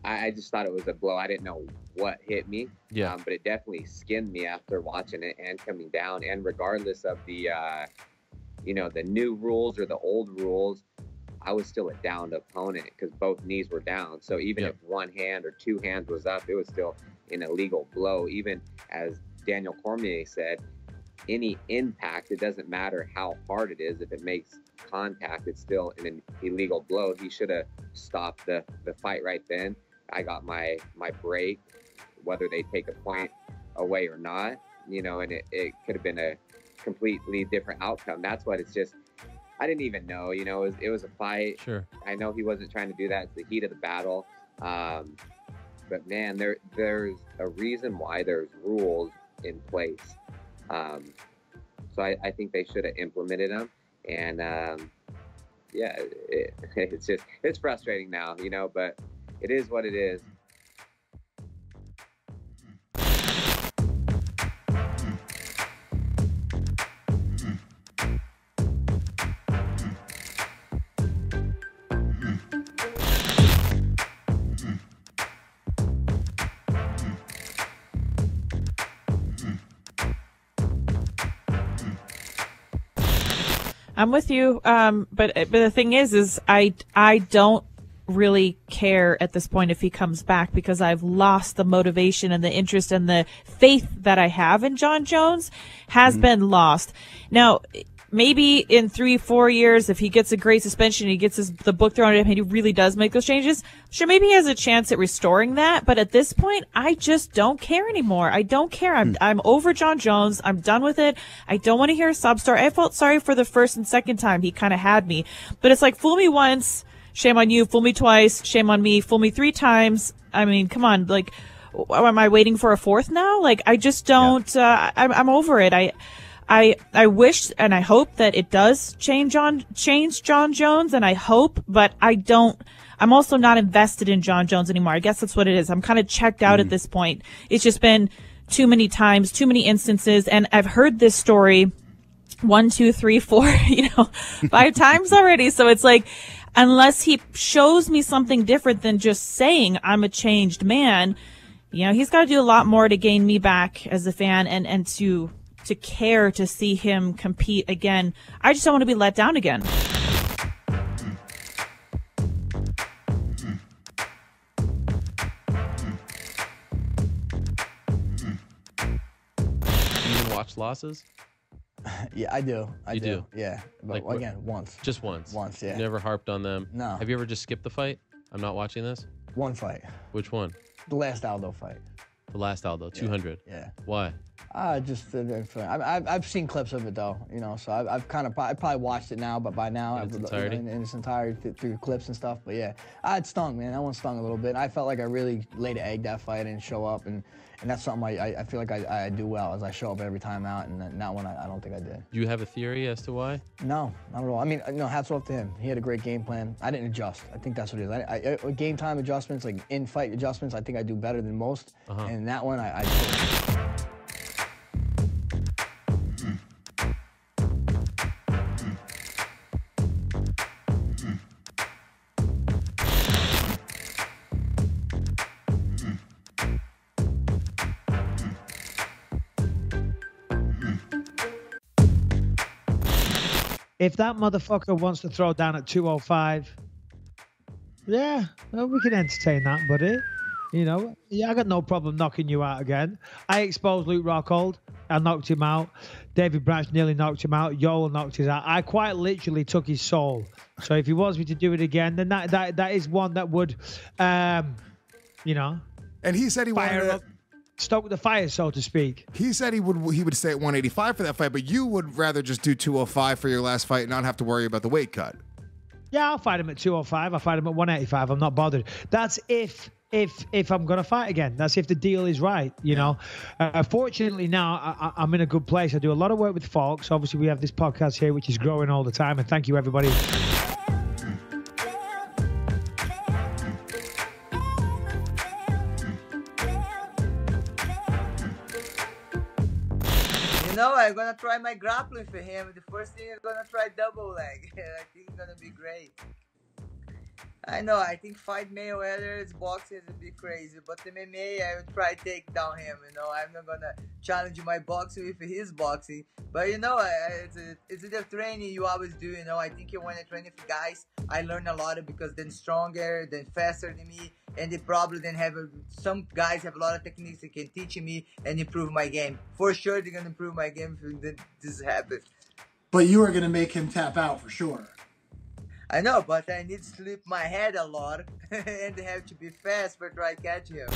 I just thought it was a blow. I didn't know what hit me. Yeah. But it definitely skinned me after watching it and coming down. And regardless of the, the new rules or the old rules, I was still a downed opponent because both knees were down. So even if one hand or two hands was up, it was still an illegal blow. Even as Daniel Cormier said, any impact, it doesn't matter how hard it is. If it makes contact, it's still an illegal blow. He should have stopped the fight right then. I got my break, whether they take a point away or not, and it could have been a completely different outcome. That's what it's just. I didn't even know, it was a fight. Sure. I know he wasn't trying to do that. It's the heat of the battle. But man, there's a reason why there's rules in place. So I think they should have implemented them. And it's frustrating now, but it is what it is. I'm with you, but the thing is I don't really care at this point if he comes back because I've lost the motivation and the interest and the faith that I have in Jon Jones has been lost. Now, maybe in 3-4 years, if he gets a great suspension, he gets the book thrown at him and he really does make those changes, sure, maybe he has a chance at restoring that. But at this point, I just don't care anymore. I don't care. I'm over Jon Jones. I'm done with it. I don't want to hear a sub story. I felt sorry for the first and second time he kind of had me. But it's like, fool me once, shame on you. Fool me twice, shame on me. Fool me 3 times. I mean, come on. Like, am I waiting for a fourth now? Like, I just don't, I'm over it. I wish and I hope that it does change Jon Jones, and I hope, but I'm also not invested in Jon Jones anymore. I guess that's what it is. I'm kind of checked out at this point. It's just been too many times, too many instances, and I've heard this story 1, 2, 3, 4, 5 times already. So it's like, unless he shows me something different than just saying I'm a changed man, he's got to do a lot more to gain me back as a fan and to care to see him compete again. I just don't want to be let down again. You even watch losses? Yeah, I do. I do? Yeah. But Like, again, once. Just once? Once, yeah. You never harped on them? No. Have you ever just skipped the fight? I'm not watching this? One fight. Which one? The last Aldo fight. The last Aldo, 200. Yeah. Why? I've seen clips of it though, so I probably watched it now, but by now In its entirety? in its entirety through clips and stuff. But yeah, it stung, man. That one stung a little bit. I felt like I really laid an egg that fight and show up, and that's something I feel like I do well, as I show up every time out, and that one I don't think I did. Do you have a theory as to why? No, not at all. I mean, hats off to him. He had a great game plan. I didn't adjust. I think that's what it is. Game time adjustments, like in-fight adjustments, I think I do better than most. And that one, I If that motherfucker wants to throw down at 205, yeah, well, we can entertain that, buddy. Yeah, I got no problem knocking you out again. I exposed Luke Rockhold. I knocked him out. David Branch nearly knocked him out. Yoel knocked his out. I quite literally took his soul. So if he wants me to do it again, then that is one that would, And he said he wanted to stoke the fire, so to speak. He said he would stay at 185 for that fight, but you would rather just do 205 for your last fight and not have to worry about the weight cut. Yeah, I'll fight him at 205. I'll fight him at 185. I'm not bothered. That's if I'm going to fight again. That's if the deal is right, Fortunately now, I'm in a good place. I do a lot of work with folks. Obviously, we have this podcast here, which is growing all the time. And thank you, everybody. I'm gonna try my grappling for him. The first thing I'm gonna try double leg. I think it's gonna be great. I know. I think fight Mayweather's boxing is a bit crazy, but MMA, I would try to take down him. I'm not gonna challenge my boxing with his boxing. But it's the training you always do. I think when I train with guys, I learn a lot because they're stronger, they're faster than me, and they probably then have some guys have a lot of techniques that can teach me and improve my game. For sure, they're gonna improve my game if this happens. But you are gonna make him tap out for sure. I know, but I need to slip my head a lot and have to be fast for try catch him.